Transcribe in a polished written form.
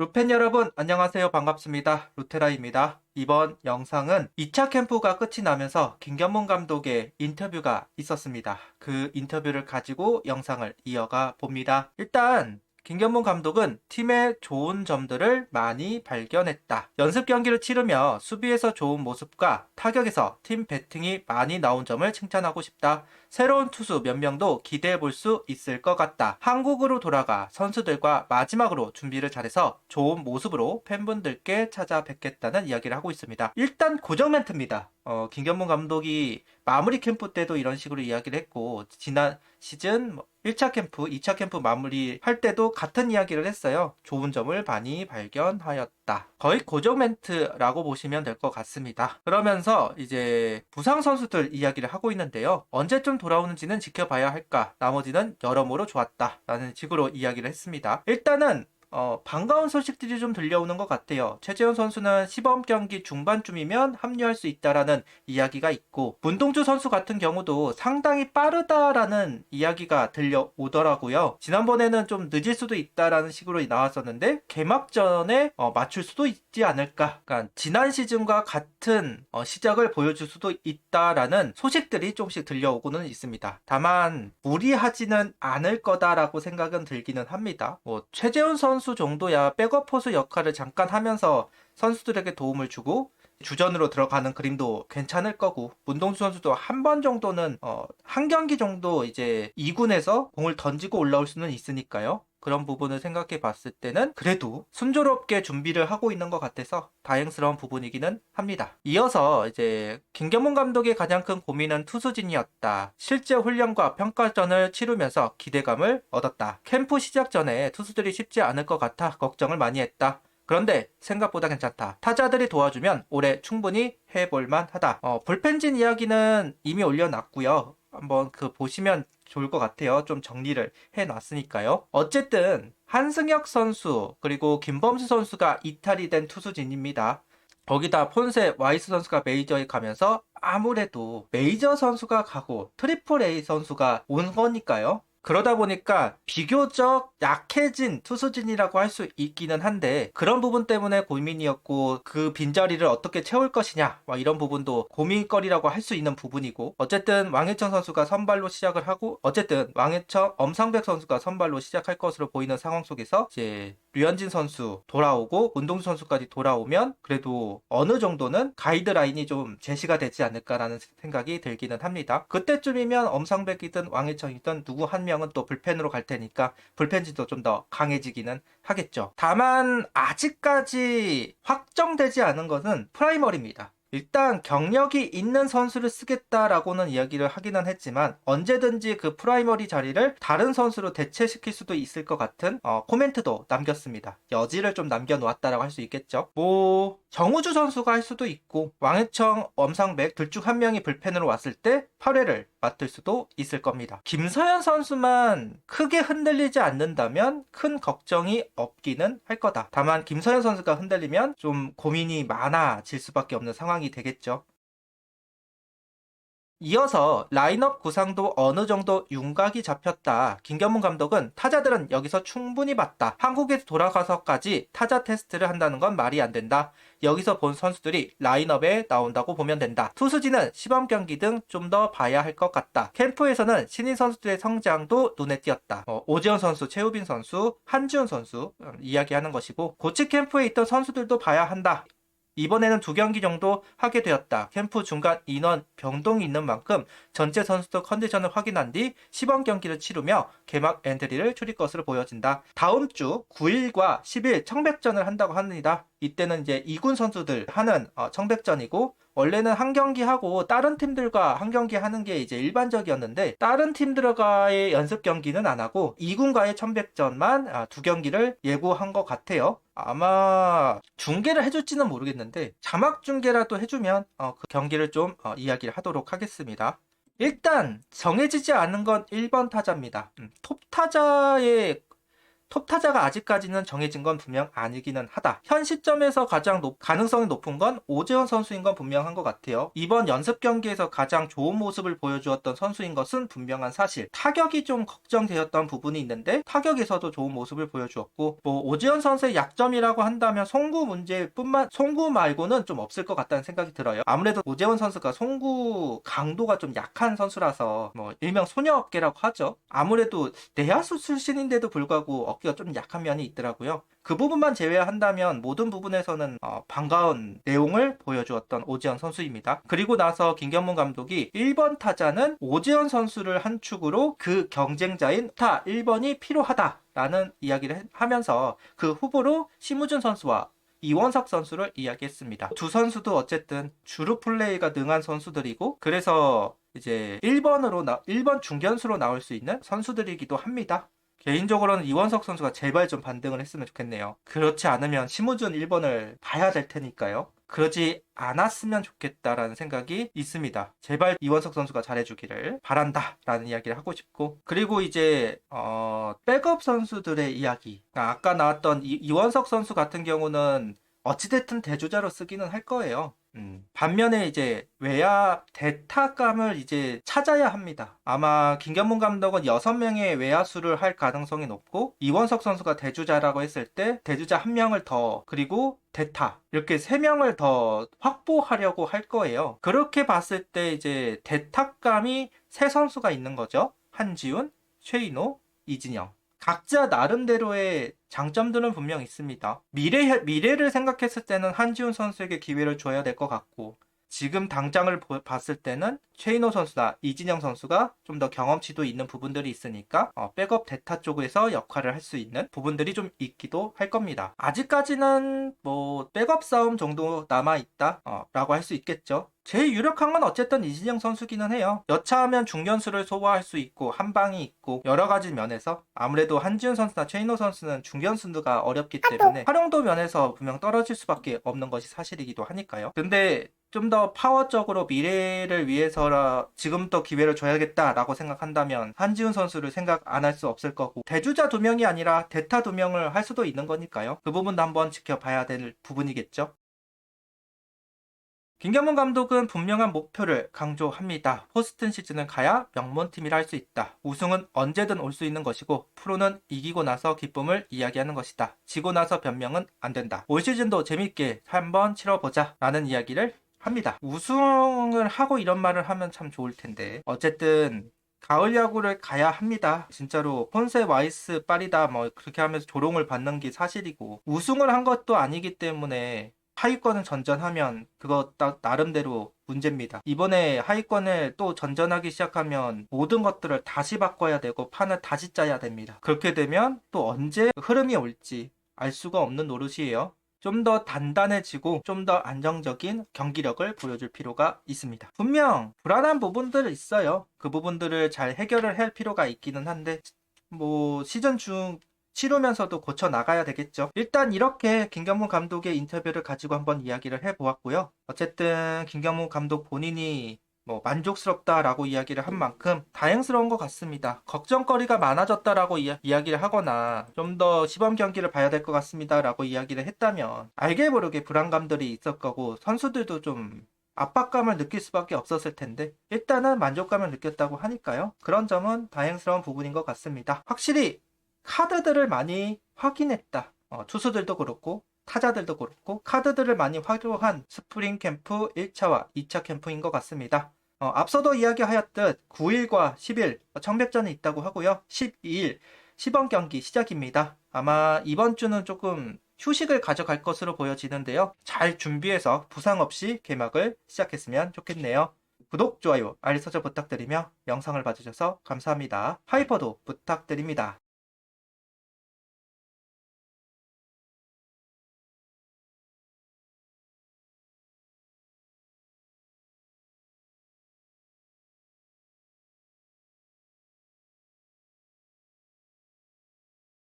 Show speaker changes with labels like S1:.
S1: 루펜 여러분, 안녕하세요. 반갑습니다. 루테라입니다. 이번 영상은 2차 캠프가 끝이 나면서 김견문 감독의 인터뷰가 있었습니다. 그 인터뷰를 가지고 영상을 이어가 봅니다. 일단 김견문 감독은 팀의 좋은 점들을 많이 발견했다. 연습 경기를 치르며 수비에서 좋은 모습과 타격에서 팀 배팅이 많이 나온 점을 칭찬하고 싶다. 새로운 투수 몇 명도 기대해 볼 수 있을 것 같다. 한국으로 돌아가 선수들과 마지막으로 준비를 잘해서 좋은 모습으로 팬분들께 찾아뵙겠다는 이야기를 하고 있습니다. 일단 고정 멘트입니다. 김견문 감독이 마무리 캠프 때도 이런 식으로 이야기를 했고, 지난 시즌 1차 캠프, 2차 캠프 마무리할 때도 같은 이야기를 했어요. 좋은 점을 많이 발견하였다. 거의 고정 멘트라고 보시면 될 것 같습니다. 그러면서 이제 부상 선수들 이야기를 하고 있는데요. 언제쯤 돌아오는지는 지켜봐야 할까? 나머지는 여러모로 좋았다. 라는 식으로 이야기를 했습니다. 일단은 반가운 소식들이 좀 들려오는 것 같아요. 최재훈 선수는 시범 경기 중반쯤이면 합류할 수 있다라는 이야기가 있고, 문동주 선수 같은 경우도 상당히 빠르다라는 이야기가 들려오더라고요. 지난번에는 좀 늦을 수도 있다라는 식으로 나왔었는데, 개막전에 맞출 수도 있지 않을까. 그러니까 지난 시즌과 같은 시작을 보여줄 수도 있다라는 소식들이 조금씩 들려오고는 있습니다. 다만 무리하지는 않을 거다라고 생각은 들기는 합니다. 최재훈 선수 정도야 백업 포수 역할을 잠깐 하면서 선수들에게 도움을 주고 주전으로 들어가는 그림도 괜찮을 거고, 문동수 선수도 한 번 정도는 한 경기 정도 이제 2군에서 공을 던지고 올라올 수는 있으니까요. 그런 부분을 생각해 봤을 때는 그래도 순조롭게 준비를 하고 있는 것 같아서 다행스러운 부분이기는 합니다. 이어서 이제 김경문 감독의 가장 큰 고민은 투수진이었다. 실제 훈련과 평가전을 치르면서 기대감을 얻었다. 캠프 시작 전에 투수들이 쉽지 않을 것 같아 걱정을 많이 했다. 그런데 생각보다 괜찮다. 타자들이 도와주면 올해 충분히 해볼만 하다. 불펜진 이야기는 이미 올려놨고요. 한번 보시면 좋을 것 같아요. 좀 정리를 해놨으니까요. 어쨌든 한승혁 선수 그리고 김범수 선수가 이탈이 된 투수진입니다. 거기다 폰세 와이스 선수가 메이저에 가면서 아무래도 메이저 선수가 가고 트리플 A 선수가 온 거니까요. 그러다 보니까 비교적 약해진 투수진이라고 할 수 있기는 한데, 그런 부분 때문에 고민이었고, 그 빈자리를 어떻게 채울 것이냐 이런 부분도 고민거리라고 할 수 있는 부분이고, 어쨌든 왕혜청 선수가 선발로 시작을 하고, 어쨌든 왕혜청 엄상백 선수가 선발로 시작할 것으로 보이는 상황 속에서 이제 류현진 선수 돌아오고 문동수 선수까지 돌아오면 그래도 어느 정도는 가이드라인이 좀 제시가 되지 않을까라는 생각이 들기는 합니다. 그때쯤이면 엄상백이든 왕혜청이든 누구 한 명은 또 불펜으로 갈 테니까 불펜진도 좀 더 강해지기는 하겠죠. 다만 아직까지 확정되지 않은 것은 프라이머리입니다. 일단 경력이 있는 선수를 쓰겠다라고는 이야기를 하기는 했지만, 언제든지 그 프라이머리 자리를 다른 선수로 대체시킬 수도 있을 것 같은 코멘트도 남겼습니다. 여지를 좀 남겨놓았다라고 할 수 있겠죠. 정우주 선수가 할 수도 있고, 왕혜청, 엄상백 둘 중 한 명이 불펜으로 왔을 때 8회를 맡을 수도 있을 겁니다. 김서현 선수만 크게 흔들리지 않는다면 큰 걱정이 없기는 할 거다. 다만 김서현 선수가 흔들리면 좀 고민이 많아질 수밖에 없는 상황이 되겠죠. 이어서 라인업 구상도 어느 정도 윤곽이 잡혔다. 김견문 감독은 타자들은 여기서 충분히 봤다. 한국에 돌아가서까지 타자 테스트를 한다는 건 말이 안 된다. 여기서 본 선수들이 라인업에 나온다고 보면 된다. 투수진은 시범 경기 등 좀 더 봐야 할 것 같다. 캠프에서는 신인 선수들의 성장도 눈에 띄었다. 오재원 선수, 최우빈 선수, 한지훈 선수 이야기하는 것이고, 고치 캠프에 있던 선수들도 봐야 한다. 이번에는 2경기 정도 하게 되었다. 캠프 중간 인원 변동이 있는 만큼 전체 선수들 컨디션을 확인한 뒤 시범 경기를 치르며 개막 엔트리를 추릴 것으로 보여진다. 다음 주 9일과 10일 청백전을 한다고 합니다. 이때는 이제 2군 선수들 하는 청백전이고, 원래는 한 경기 하고 다른 팀들과 한 경기 하는 게 이제 일반적이었는데, 다른 팀들과의 연습 경기는 안 하고 2군과의 청백전만 2경기를 예고한 것 같아요. 아마 중계를 해줄지는 모르겠는데 자막 중계라도 해주면 그 경기를 좀 이야기를 하도록 하겠습니다. 일단 정해지지 않은 건 1번 타자입니다. 톱 타자의 톱 타자가 아직까지는 정해진 건 분명 아니기는 하다. 현 시점에서 가장 가능성이 높은 건 오재원 선수인 건 분명한 것 같아요. 이번 연습 경기에서 가장 좋은 모습을 보여주었던 선수인 것은 분명한 사실. 타격이 좀 걱정되었던 부분이 있는데 타격에서도 좋은 모습을 보여주었고, 뭐 오재원 선수의 약점이라고 한다면 송구 말고는 좀 없을 것 같다는 생각이 들어요. 아무래도 오재원 선수가 송구 강도가 좀 약한 선수라서 뭐 일명 소녀 어깨라고 하죠. 아무래도 내야수 출신인데도 불구하고 어깨가 좀 약한 면이 있더라고요. 그 부분만 제외한다면 모든 부분에서는 반가운 내용을 보여주었던 오재원 선수입니다. 그리고 나서 김경문 감독이 1번 타자는 오재원 선수를 한 축으로 그 경쟁자인 타 1번이 필요하다라는 이야기를 하면서 그 후보로 심우준 선수와 이원석 선수를 이야기했습니다. 두 선수도 어쨌든 주루 플레이가 능한 선수들이고, 그래서 이제 1번 중견수로 나올 수 있는 선수들이기도 합니다. 개인적으로는 이원석 선수가 제발 좀 반등을 했으면 좋겠네요. 그렇지 않으면 심우준 1번을 봐야 될 테니까요. 그러지 않았으면 좋겠다라는 생각이 있습니다. 제발 이원석 선수가 잘해주기를 바란다라는 이야기를 하고 싶고, 그리고 이제 백업 선수들의 이야기, 아까 나왔던 이원석 선수 같은 경우는 어찌됐든 대주자로 쓰기는 할 거예요. 반면에 이제 외야 대타감을 이제 찾아야 합니다. 아마 김경문 감독은 6명의 외야수를 할 가능성이 높고, 이원석 선수가 대주자라고 했을 때 대주자 1명을 더, 그리고 대타 이렇게 3명을 더 확보하려고 할 거예요. 그렇게 봤을 때 이제 대타감이 3선수가 있는 거죠. 한지훈, 최인호, 이진영. 각자 나름대로의 장점들은 분명 있습니다. 미래를 생각했을 때는 한지훈 선수에게 기회를 줘야 될 것 같고, 지금 당장을 봤을 때는 최인호 선수나 이진영 선수가 좀 더 경험치도 있는 부분들이 있으니까 백업 대타 쪽에서 역할을 할 수 있는 부분들이 좀 있기도 할 겁니다. 아직까지는 뭐 백업 싸움 정도 남아있다 라고 할 수 있겠죠. 제일 유력한 건 어쨌든 이진영 선수기는 해요. 여차하면 중견수를 소화할 수 있고 한방이 있고 여러 가지 면에서 아무래도 한지훈 선수나 최인호 선수는 중견수가 어렵기 때문에 활용도 면에서 분명 떨어질 수밖에 없는 것이 사실이기도 하니까요. 근데 좀 더 파워적으로 미래를 위해서라 지금부터 기회를 줘야겠다라고 생각한다면 한지훈 선수를 생각 안 할 수 없을 거고, 대주자 2명이 아니라 대타 2명을 할 수도 있는 거니까요. 그 부분도 한번 지켜봐야 될 부분이겠죠. 김경문 감독은 분명한 목표를 강조합니다. 포스트 시즌을 가야 명문팀이라 할 수 있다. 우승은 언제든 올 수 있는 것이고 프로는 이기고 나서 기쁨을 이야기하는 것이다. 지고 나서 변명은 안 된다. 올 시즌도 재밌게 한번 치러보자 라는 이야기를 합니다. 우승을 하고 이런 말을 하면 참 좋을 텐데, 어쨌든 가을 야구를 가야 합니다. 진짜로 폰세 와이스 파리다 뭐 그렇게 하면서 조롱을 받는 게 사실이고, 우승을 한 것도 아니기 때문에 하위권을 전전하면 그거 딱 나름대로 문제입니다. 이번에 하위권을 또 전전하기 시작하면 모든 것들을 다시 바꿔야 되고 판을 다시 짜야 됩니다. 그렇게 되면 또 언제 흐름이 올지 알 수가 없는 노릇이에요. 좀 더 단단해지고 좀 더 안정적인 경기력을 보여줄 필요가 있습니다. 분명 불안한 부분들 있어요. 그 부분들을 잘 해결을 할 필요가 있기는 한데, 뭐 시즌 중 치르면서도 고쳐 나가야 되겠죠. 일단 이렇게 김경문 감독의 인터뷰를 가지고 한번 이야기를 해보았고요. 어쨌든 김경문 감독 본인이 뭐 만족스럽다라고 이야기를 한 만큼 다행스러운 것 같습니다. 걱정거리가 많아졌다라고 이야기를 하거나 좀 더 시범 경기를 봐야 될 것 같습니다라고 이야기를 했다면 알게 모르게 불안감들이 있을 거고 선수들도 좀 압박감을 느낄 수밖에 없었을 텐데, 일단은 만족감을 느꼈다고 하니까요. 그런 점은 다행스러운 부분인 것 같습니다. 확실히 카드들을 많이 확인했다. 투수들도 그렇고 타자들도 그렇고 카드들을 많이 활용한 스프링 캠프 1차와 2차 캠프인 것 같습니다. 앞서도 이야기하였듯 9일과 10일 청백전이 있다고 하고요. 12일 시범 경기 시작입니다. 아마 이번 주는 조금 휴식을 가져갈 것으로 보여지는데요. 잘 준비해서 부상 없이 개막을 시작했으면 좋겠네요. 구독, 좋아요, 알림 설정 부탁드리며 영상을 봐주셔서 감사합니다. 하이퍼도 부탁드립니다.